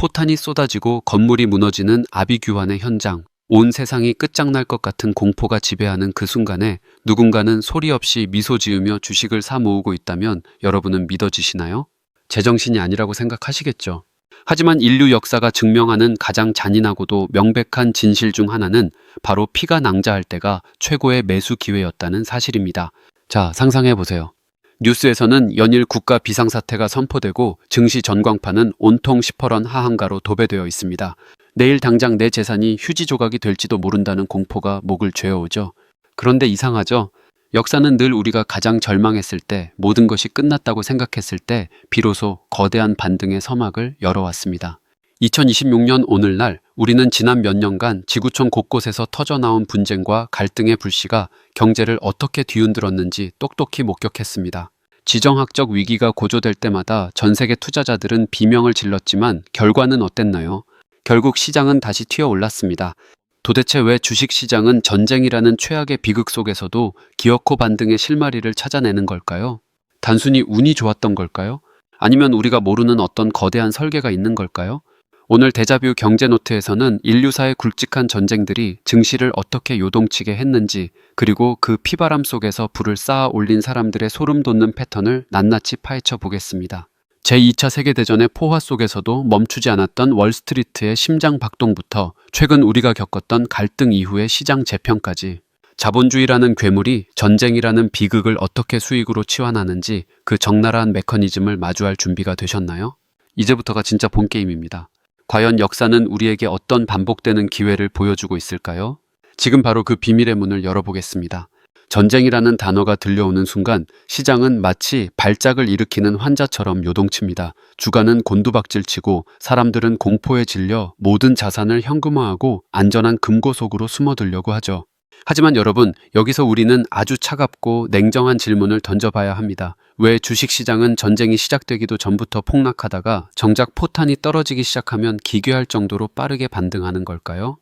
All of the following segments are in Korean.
포탄이 쏟아지고 건물이 무너지는 아비규환의 현장, 온 세상이 끝장날 것 같은 공포가 지배하는 그 순간에 누군가는 소리 없이 미소 지으며 주식을 사 모으고 있다면 여러분은 믿어지시나요? 제정신이 아니라고 생각하시겠죠. 하지만 인류 역사가 증명하는 가장 잔인하고도 명백한 진실 중 하나는 바로 피가 낭자할 때가 최고의 매수 기회였다는 사실입니다. 자, 상상해보세요. 뉴스에서는 연일 국가 비상사태가 선포되고 증시 전광판은 온통 10%런 하한가로 도배되어 있습니다. 내일 당장 내 재산이 휴지 조각이 될지도 모른다는 공포가 목을 죄어오죠. 그런데 이상하죠? 역사는 늘 우리가 가장 절망했을 때, 모든 것이 끝났다고 생각했을 때 비로소 거대한 반등의 서막을 열어왔습니다. 2026년 오늘날 우리는 지난 몇 년간 지구촌 곳곳에서 터져나온 분쟁과 갈등의 불씨가 경제를 어떻게 뒤흔들었는지 똑똑히 목격했습니다. 지정학적 위기가 고조될 때마다 전 세계 투자자들은 비명을 질렀지만 결과는 어땠나요? 결국 시장은 다시 튀어올랐습니다. 도대체 왜 주식시장은 전쟁이라는 최악의 비극 속에서도 기어코 반등의 실마리를 찾아내는 걸까요? 단순히 운이 좋았던 걸까요? 아니면 우리가 모르는 어떤 거대한 설계가 있는 걸까요? 오늘 데자뷰 경제노트에서는 인류사의 굵직한 전쟁들이 증시를 어떻게 요동치게 했는지, 그리고 그 피바람 속에서 불을 쌓아 올린 사람들의 소름 돋는 패턴을 낱낱이 파헤쳐 보겠습니다. 제2차 세계대전의 포화 속에서도 멈추지 않았던 월스트리트의 심장 박동부터 최근 우리가 겪었던 갈등 이후의 시장 재평까지, 자본주의라는 괴물이 전쟁이라는 비극을 어떻게 수익으로 치환하는지 그 적나라한 메커니즘을 마주할 준비가 되셨나요? 이제부터가 진짜 본 게임입니다. 과연 역사는 우리에게 어떤 반복되는 기회를 보여주고 있을까요? 지금 바로 그 비밀의 문을 열어보겠습니다. 전쟁이라는 단어가 들려오는 순간 시장은 마치 발작을 일으키는 환자처럼 요동칩니다. 주가는 곤두박질치고 사람들은 공포에 질려 모든 자산을 현금화하고 안전한 금고 속으로 숨어들려고 하죠. 하지만 여러분, 여기서 우리는 아주 차갑고 냉정한 질문을 던져봐야 합니다. 왜 주식시장은 전쟁이 시작되기도 전부터 폭락하다가 정작 포탄이 떨어지기 시작하면 기괴할 정도로 빠르게 반등하는 걸까요?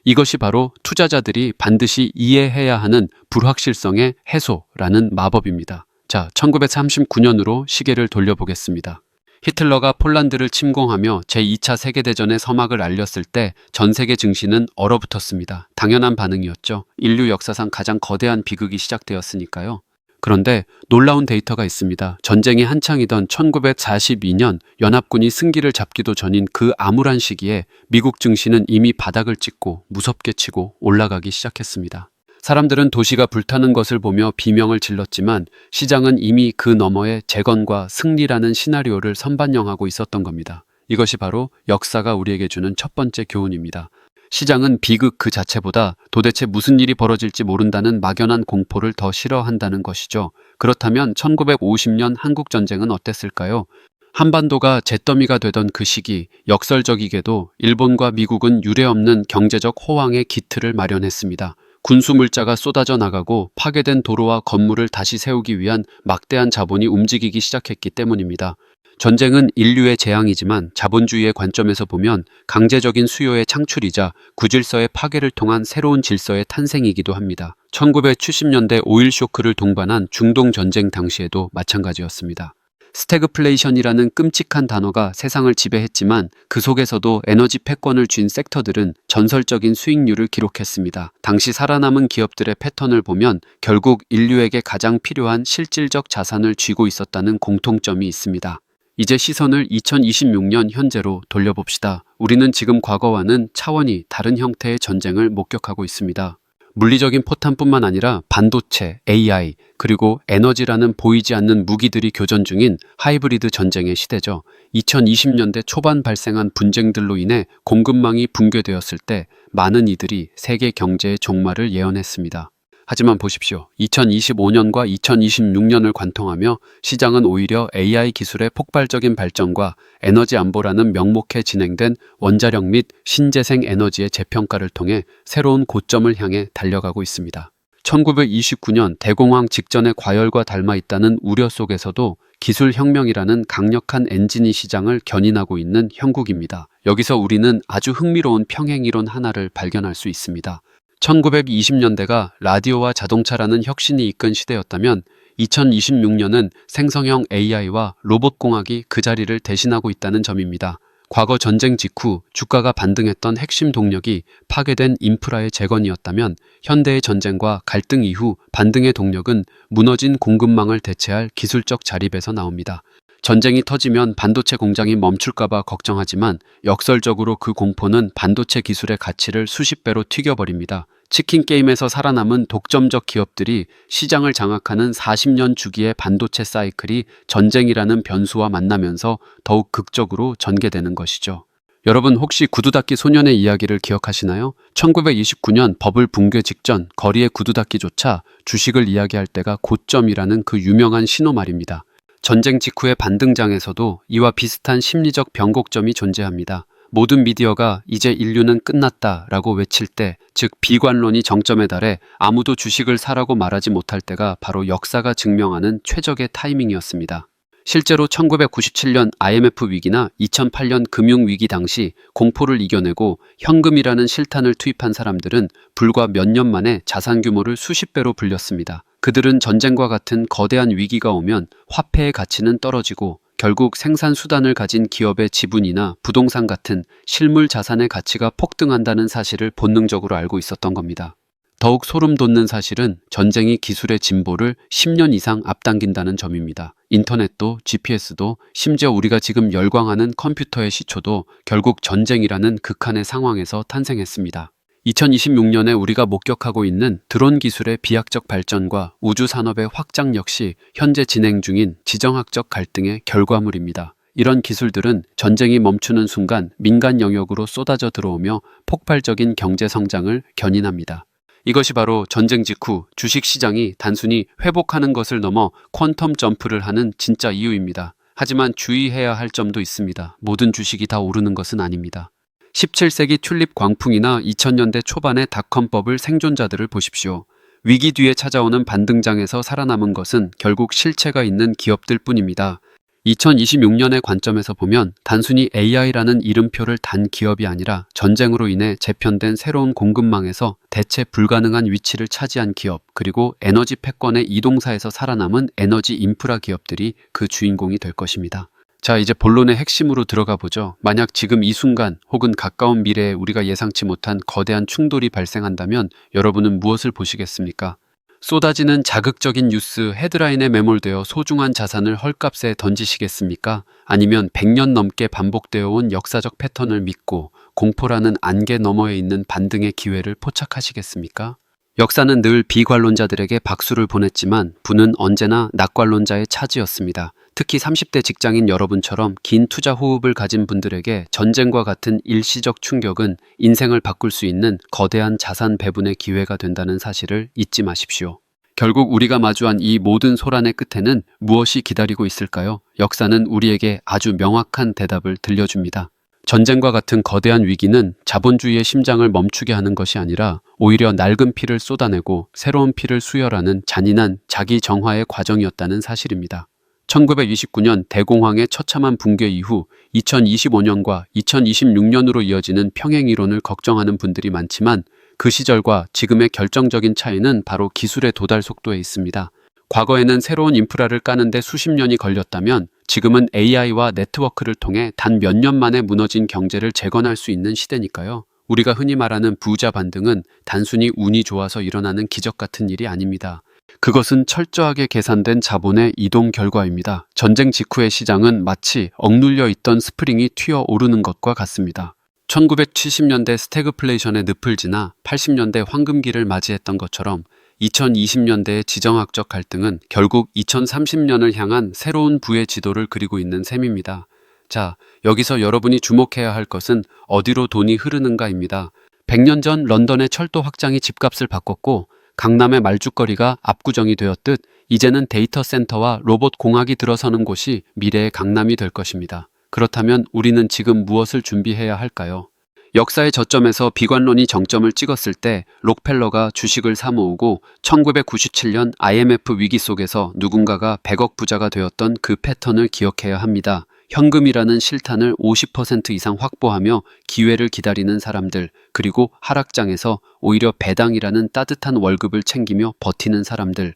이것이 바로 투자자들이 반드시 이해해야 하는 불확실성의 해소라는 마법입니다. 자, 1939년으로 시계를 돌려보겠습니다. 히틀러가 폴란드를 침공하며 제2차 세계대전의 서막을 알렸을 때 전 세계 증시는 얼어붙었습니다. 당연한 반응이었죠. 인류 역사상 가장 거대한 비극이 시작되었으니까요. 그런데 놀라운 데이터가 있습니다. 전쟁이 한창이던 1942년 연합군이 승기를 잡기도 전인 그 암울한 시기에 미국 증시는 이미 바닥을 찍고 무섭게 치고 올라가기 시작했습니다. 사람들은 도시가 불타는 것을 보며 비명을 질렀지만 시장은 이미 그 너머에 재건과 승리라는 시나리오를 선반영하고 있었던 겁니다. 이것이 바로 역사가 우리에게 주는 첫 번째 교훈입니다. 시장은 비극 그 자체보다 도대체 무슨 일이 벌어질지 모른다는 막연한 공포를 더 싫어한다는 것이죠. 그렇다면 1950년 한국전쟁은 어땠을까요? 한반도가 잿더미가 되던 그 시기, 역설적이게도 일본과 미국은 유례없는 경제적 호황의 기틀을 마련했습니다. 군수 물자가 쏟아져 나가고 파괴된 도로와 건물을 다시 세우기 위한 막대한 자본이 움직이기 시작했기 때문입니다. 전쟁은 인류의 재앙이지만 자본주의의 관점에서 보면 강제적인 수요의 창출이자 구질서의 파괴를 통한 새로운 질서의 탄생이기도 합니다. 1970년대 오일 쇼크를 동반한 중동 전쟁 당시에도 마찬가지였습니다. 스태그플레이션이라는 끔찍한 단어가 세상을 지배했지만 그 속에서도 에너지 패권을 쥔 섹터들은 전설적인 수익률을 기록했습니다. 당시 살아남은 기업들의 패턴을 보면 결국 인류에게 가장 필요한 실질적 자산을 쥐고 있었다는 공통점이 있습니다. 이제 시선을 2026년 현재로 돌려봅시다. 우리는 지금 과거와는 차원이 다른 형태의 전쟁을 목격하고 있습니다. 물리적인 포탄뿐만 아니라 반도체, AI, 그리고 에너지라는 보이지 않는 무기들이 교전 중인 하이브리드 전쟁의 시대죠. 2020년대 초반 발생한 분쟁들로 인해 공급망이 붕괴되었을 때 많은 이들이 세계 경제의 종말을 예언했습니다. 하지만 보십시오. 2025년과 2026년을 관통하며 시장은 오히려 AI 기술의 폭발적인 발전과 에너지 안보라는 명목에 진행된 원자력 및 신재생 에너지의 재평가를 통해 새로운 고점을 향해 달려가고 있습니다. 1929년 대공황 직전의 과열과 닮아 있다는 우려 속에서도 기술혁명이라는 강력한 엔진이 시장을 견인하고 있는 형국입니다. 여기서 우리는 아주 흥미로운 평행이론 하나를 발견할 수 있습니다. 1920년대가 라디오와 자동차라는 혁신이 이끈 시대였다면 2026년은 생성형 AI와 로봇공학이 그 자리를 대신하고 있다는 점입니다. 과거 전쟁 직후 주가가 반등했던 핵심 동력이 파괴된 인프라의 재건이었다면 현대의 전쟁과 갈등 이후 반등의 동력은 무너진 공급망을 대체할 기술적 자립에서 나옵니다. 전쟁이 터지면 반도체 공장이 멈출까봐 걱정하지만 역설적으로 그 공포는 반도체 기술의 가치를 수십 배로 튀겨버립니다. 치킨 게임에서 살아남은 독점적 기업들이 시장을 장악하는 40년 주기의 반도체 사이클이 전쟁이라는 변수와 만나면서 더욱 극적으로 전개되는 것이죠. 여러분 혹시 구두 닦기 소년의 이야기를 기억하시나요? 1929년 버블 붕괴 직전 거리의 구두 닦기조차 주식을 이야기할 때가 고점이라는 그 유명한 신호 말입니다. 전쟁 직후의 반등장에서도 이와 비슷한 심리적 변곡점이 존재합니다. 모든 미디어가 이제 인류는 끝났다라고 외칠 때, 즉 비관론이 정점에 달해 아무도 주식을 사라고 말하지 못할 때가 바로 역사가 증명하는 최적의 타이밍이었습니다. 실제로 1997년 IMF 위기나 2008년 금융위기 당시 공포를 이겨내고 현금이라는 실탄을 투입한 사람들은 불과 몇 년 만에 자산 규모를 수십 배로 불렸습니다. 그들은 전쟁과 같은 거대한 위기가 오면 화폐의 가치는 떨어지고 결국 생산 수단을 가진 기업의 지분이나 부동산 같은 실물 자산의 가치가 폭등한다는 사실을 본능적으로 알고 있었던 겁니다. 더욱 소름 돋는 사실은 전쟁이 기술의 진보를 10년 이상 앞당긴다는 점입니다. 인터넷도 GPS도 심지어 우리가 지금 열광하는 컴퓨터의 시초도 결국 전쟁이라는 극한의 상황에서 탄생했습니다. 2026년에 우리가 목격하고 있는 드론 기술의 비약적 발전과 우주 산업의 확장 역시 현재 진행 중인 지정학적 갈등의 결과물입니다. 이런 기술들은 전쟁이 멈추는 순간 민간 영역으로 쏟아져 들어오며 폭발적인 경제 성장을 견인합니다. 이것이 바로 전쟁 직후 주식시장이 단순히 회복하는 것을 넘어 퀀텀 점프를 하는 진짜 이유입니다. 하지만 주의해야 할 점도 있습니다. 모든 주식이 다 오르는 것은 아닙니다. 17세기 튤립 광풍이나 2000년대 초반의 닷컴버블 생존자들을 보십시오. 위기 뒤에 찾아오는 반등장에서 살아남은 것은 결국 실체가 있는 기업들 뿐입니다. 2026년의 관점에서 보면 단순히 AI라는 이름표를 단 기업이 아니라 전쟁으로 인해 재편된 새로운 공급망에서 대체 불가능한 위치를 차지한 기업, 그리고 에너지 패권의 이동사에서 살아남은 에너지 인프라 기업들이 그 주인공이 될 것입니다. 자, 이제 본론의 핵심으로 들어가 보죠. 만약 지금 이 순간 혹은 가까운 미래에 우리가 예상치 못한 거대한 충돌이 발생한다면 여러분은 무엇을 보시겠습니까? 쏟아지는 자극적인 뉴스 헤드라인에 매몰되어 소중한 자산을 헐값에 던지시겠습니까? 아니면 100년 넘게 반복되어 온 역사적 패턴을 믿고 공포라는 안개 너머에 있는 반등의 기회를 포착하시겠습니까? 역사는 늘 비관론자들에게 박수를 보냈지만 부는 언제나 낙관론자의 차지였습니다. 특히 30대 직장인 여러분처럼 긴 투자 호흡을 가진 분들에게 전쟁과 같은 일시적 충격은 인생을 바꿀 수 있는 거대한 자산 배분의 기회가 된다는 사실을 잊지 마십시오. 결국 우리가 마주한 이 모든 소란의 끝에는 무엇이 기다리고 있을까요? 역사는 우리에게 아주 명확한 대답을 들려줍니다. 전쟁과 같은 거대한 위기는 자본주의의 심장을 멈추게 하는 것이 아니라 오히려 낡은 피를 쏟아내고 새로운 피를 수혈하는 잔인한 자기 정화의 과정이었다는 사실입니다. 1929년 대공황의 처참한 붕괴 이후 2025년과 2026년으로 이어지는 평행이론을 걱정하는 분들이 많지만 그 시절과 지금의 결정적인 차이는 바로 기술의 도달 속도에 있습니다. 과거에는 새로운 인프라를 까는데 수십 년이 걸렸다면 지금은 AI와 네트워크를 통해 단 몇 년 만에 무너진 경제를 재건할 수 있는 시대니까요. 우리가 흔히 말하는 부자 반등은 단순히 운이 좋아서 일어나는 기적 같은 일이 아닙니다. 그것은 철저하게 계산된 자본의 이동 결과입니다. 전쟁 직후의 시장은 마치 억눌려 있던 스프링이 튀어 오르는 것과 같습니다. 1970년대 스태그플레이션의 늪을 지나 80년대 황금기를 맞이했던 것처럼 2020년대의 지정학적 갈등은 결국 2030년을 향한 새로운 부의 지도를 그리고 있는 셈입니다. 자, 여기서 여러분이 주목해야 할 것은 어디로 돈이 흐르는가입니다. 100년 전 런던의 철도 확장이 집값을 바꿨고 강남의 말죽거리가 압구정이 되었듯 이제는 데이터 센터와 로봇 공학이 들어서는 곳이 미래의 강남이 될 것입니다. 그렇다면 우리는 지금 무엇을 준비해야 할까요? 역사의 저점에서 비관론이 정점을 찍었을 때 록펠러가 주식을 사모으고 1997년 IMF 위기 속에서 누군가가 100억 부자가 되었던 그 패턴을 기억해야 합니다. 현금이라는 실탄을 50% 이상 확보하며 기회를 기다리는 사람들, 그리고 하락장에서 오히려 배당이라는 따뜻한 월급을 챙기며 버티는 사람들,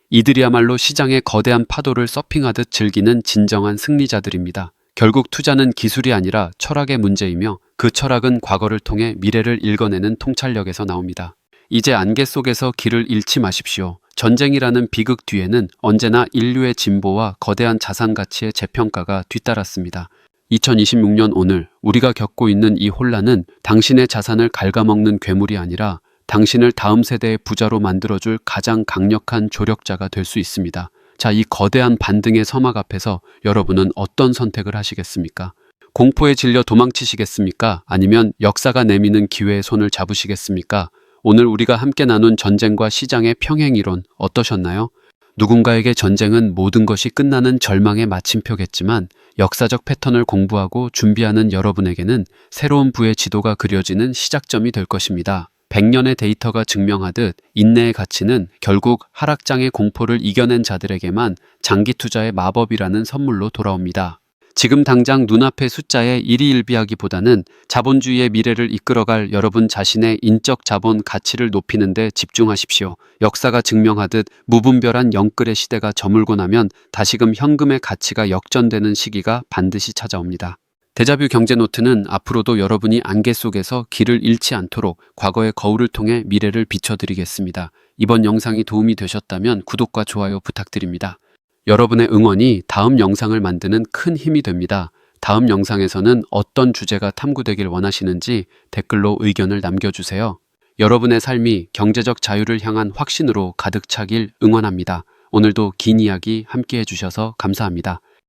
이들이야말로 시장의 거대한 파도를 서핑하듯 즐기는 진정한 승리자들입니다. 결국 투자는 기술이 아니라 철학의 문제이며 그 철학은 과거를 통해 미래를 읽어내는 통찰력에서 나옵니다. 이제 안개 속에서 길을 잃지 마십시오. 전쟁이라는 비극 뒤에는 언제나 인류의 진보와 거대한 자산 가치의 재평가가 뒤따랐습니다. 2026년 오늘 우리가 겪고 있는 이 혼란은 당신의 자산을 갉아먹는 괴물이 아니라 당신을 다음 세대의 부자로 만들어줄 가장 강력한 조력자가 될 수 있습니다. 자, 이 거대한 반등의 서막 앞에서 여러분은 어떤 선택을 하시겠습니까? 공포에 질려 도망치시겠습니까? 아니면 역사가 내미는 기회의 손을 잡으시겠습니까? 오늘 우리가 함께 나눈 전쟁과 시장의 평행이론 어떠셨나요? 누군가에게 전쟁은 모든 것이 끝나는 절망의 마침표겠지만 역사적 패턴을 공부하고 준비하는 여러분에게는 새로운 부의 지도가 그려지는 시작점이 될 것입니다. 100년의 데이터가 증명하듯 인내의 가치는 결국 하락장의 공포를 이겨낸 자들에게만 장기 투자의 마법이라는 선물로 돌아옵니다. 지금 당장 눈앞의 숫자에 일희일비하기보다는 자본주의의 미래를 이끌어갈 여러분 자신의 인적 자본 가치를 높이는 데 집중하십시오. 역사가 증명하듯 무분별한 영끌의 시대가 저물고 나면 다시금 현금의 가치가 역전되는 시기가 반드시 찾아옵니다. 데자뷰 경제노트는 앞으로도 여러분이 안개 속에서 길을 잃지 않도록 과거의 거울을 통해 미래를 비춰드리겠습니다. 이번 영상이 도움이 되셨다면 구독과 좋아요 부탁드립니다. 여러분의 응원이 다음 영상을 만드는 큰 힘이 됩니다. 다음 영상에서는 어떤 주제가 탐구되길 원하시는지 댓글로 의견을 남겨주세요. 여러분의 삶이 경제적 자유를 향한 확신으로 가득 차길 응원합니다. 오늘도 긴 이야기 함께 해주셔서 감사합니다.